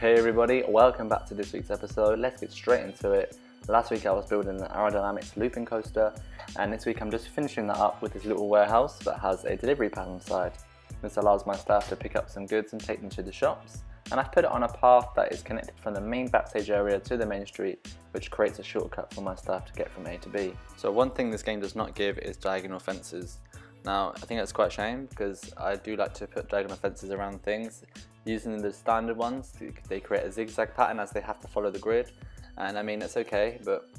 Hey everybody, welcome back to this week's episode. Let's get straight into it. Last week I was building an aerodynamics looping coaster, and this week I'm just finishing that up with this little warehouse that has a delivery pad on the side. This allows my staff to pick up some goods and take them to the shops, and I've put it on a path that is connected from the main backstage area to the main street, which creates a shortcut for my staff to get from A to B. So one thing this game does not give is diagonal fences. Now I think that's quite a shame, because I do like to put diagonal fences around things. Using the standard ones, they create a zigzag pattern as they have to follow the grid, and I mean it's okay, but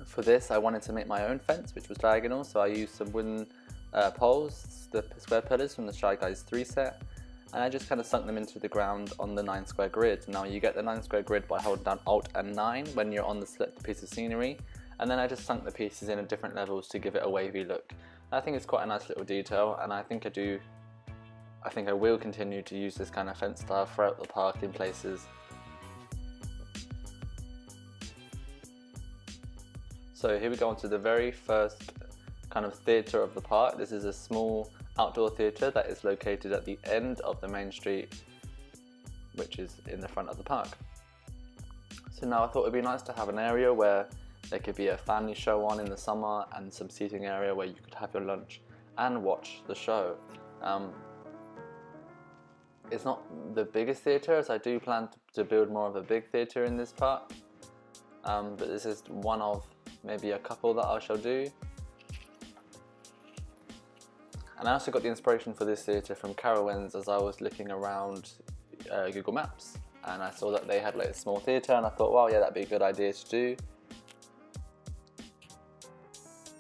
for this I wanted to make my own fence which was diagonal, so I used some wooden poles, the square pillars from the Shy Guys 3 set, and I just kind of sunk them into the ground on the 9 square grid. Now you get the 9 square grid by holding down Alt and 9 when you're on the select piece of scenery, and then I just sunk the pieces in at different levels to give it a wavy look. I think it's quite a nice little detail, and I think I will continue to use this kind of fence style throughout the park in places. So here we go on to the very first kind of theatre of the park. This is a small outdoor theatre that is located at the end of the main street, which is in the front of the park. So now I thought it would be nice to have an area where there could be a family show on in the summer, and some seating area where you could have your lunch and watch the show. It's not the biggest theatre, as I do plan to build more of a big theatre in this part, but this is one of maybe a couple that I shall do. And I also got the inspiration for this theatre from Carowinds as I was looking around Google Maps, and I saw that they had like a small theatre, and I thought, well, yeah, that'd be a good idea to do.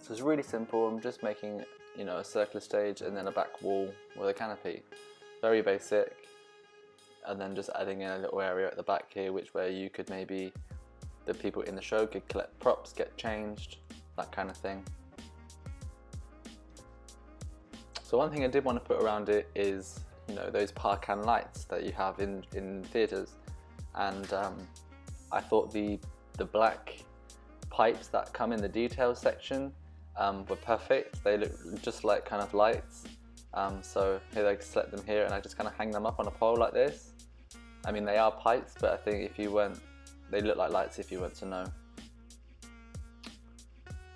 So it's really simple. I'm just making, a circular stage and then a back wall with a canopy. Very basic, and then just adding in a little area at the back here, where you could maybe, the people in the show could collect props, get changed, that kind of thing. So one thing I did want to put around it is, those parkan lights that you have in theatres, and I thought the black pipes that come in the details section were perfect. They look just like kind of lights. So here I select them here, and I just kind of hang them up on a pole like this. I mean, they are pipes, but I think they look like lights if you weren't to know.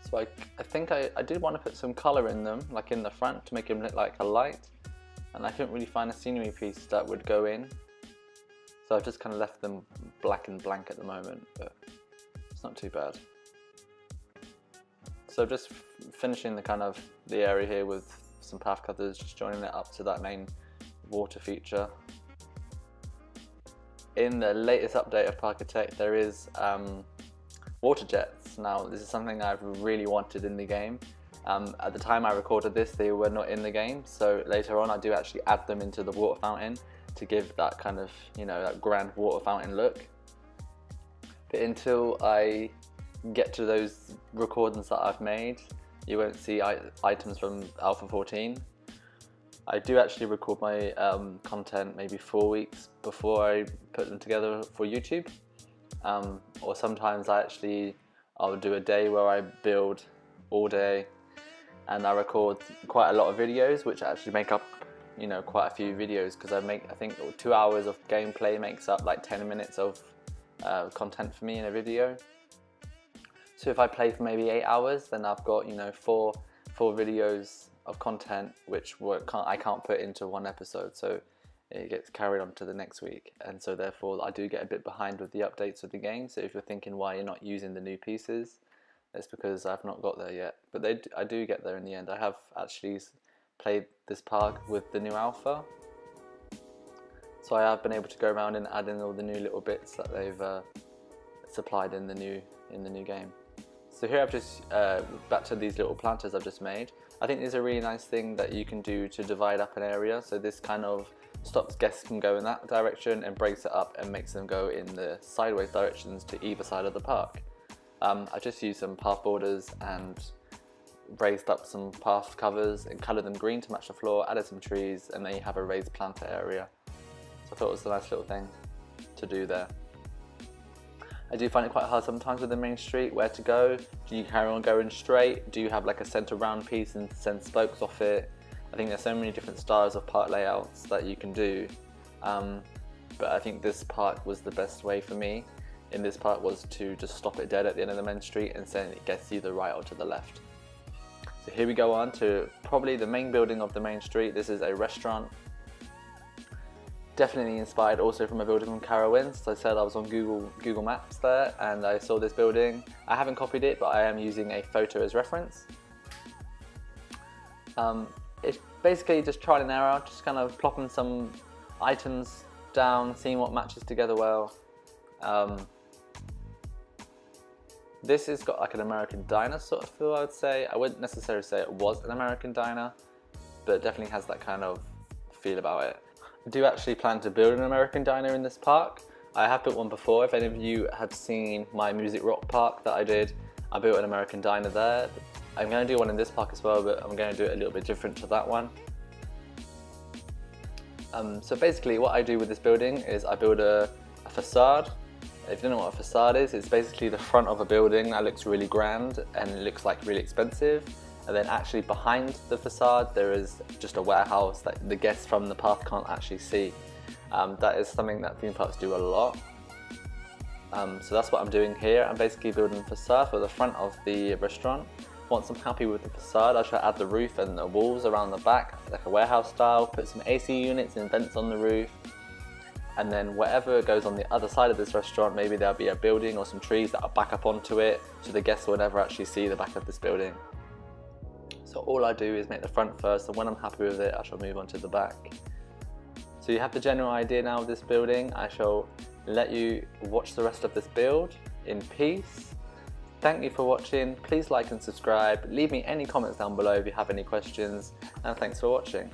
So I think I did want to put some colour in them, like in the front, to make them look like a light, and I couldn't really find a scenery piece that would go in, so I've just kind of left them black and blank at the moment, but it's not too bad. So just finishing the area here with some path cutters, just joining it up to that main water feature. In the latest update of Parkitect, there is water jets. Now this is something I've really wanted in the game. At the time I recorded this, they were not in the game, so later on I do actually add them into the water fountain to give that kind of, that grand water fountain look. But until I get to those recordings that I've made, you won't see items from Alpha 14. I do actually record my content maybe 4 weeks before I put them together for YouTube, or sometimes I'll do a day where I build all day, and I record quite a lot of videos, which actually make up quite a few videos, because I think 2 hours of gameplay makes up like 10 minutes of content for me in a video. So if I play for maybe 8 hours, then I've got four videos of content which I can't put into one episode, so it gets carried on to the next week, and so therefore I do get a bit behind with the updates of the game. So if you're thinking why you're not using the new pieces, it's because I've not got there yet, but I do get there in the end. I have actually played this park with the new alpha, so I have been able to go around and add in all the new little bits that they've supplied in the new game. So here I've just, back to these little planters I've just made. I think these are a really nice thing that you can do to divide up an area, so this kind of stops guests from going in that direction and breaks it up and makes them go in the sideways directions to either side of the park. I just used some path borders and raised up some path covers and coloured them green to match the floor, added some trees, and then you have a raised planter area. So I thought it was a nice little thing to do there. I do find it quite hard sometimes with the main street where to go. Do you carry on going straight? Do you have like a centre round piece and send spokes off it? I think there's so many different styles of park layouts that you can do. but I think this park was the best way for me. In this park was to just stop it dead at the end of the main street and saying it gets you the right or to the left. So here we go on to probably the main building of the main street. This is a restaurant. Definitely inspired also from a building from Carowinds. As I said, I was on Google Maps there and I saw this building. I haven't copied it, but I am using a photo as reference. It's basically just trial and error, just kind of plopping some items down, seeing what matches together well. This has got like an American diner sort of feel, I would say. I wouldn't necessarily say it was an American diner, but it definitely has that kind of feel about it. I do actually plan to build an American diner in this park. I have built one before. If any of you have seen my Music Rock park that I did, I built an American diner there. I'm going to do one in this park as well, but I'm going to do it a little bit different to that one. So basically what I do with this building is I build a facade. If you don't know what a facade is, it's basically the front of a building that looks really grand and it looks like really expensive. And then actually behind the facade there is just a warehouse that the guests from the park can't actually see. That is something that theme parks do a lot. So that's what I'm doing here. I'm basically building a facade for the front of the restaurant. Once I'm happy with the facade, I shall add the roof and the walls around the back, like a warehouse style, put some AC units and vents on the roof. And then whatever goes on the other side of this restaurant, maybe there'll be a building or some trees that are back up onto it, so the guests will never actually see the back of this building. So all I do is make the front first, and when I'm happy with it, I shall move on to the back. So you have the general idea now of this building. I shall let you watch the rest of this build in peace. Thank you for watching. Please like and subscribe. Leave me any comments down below if you have any questions, and thanks for watching.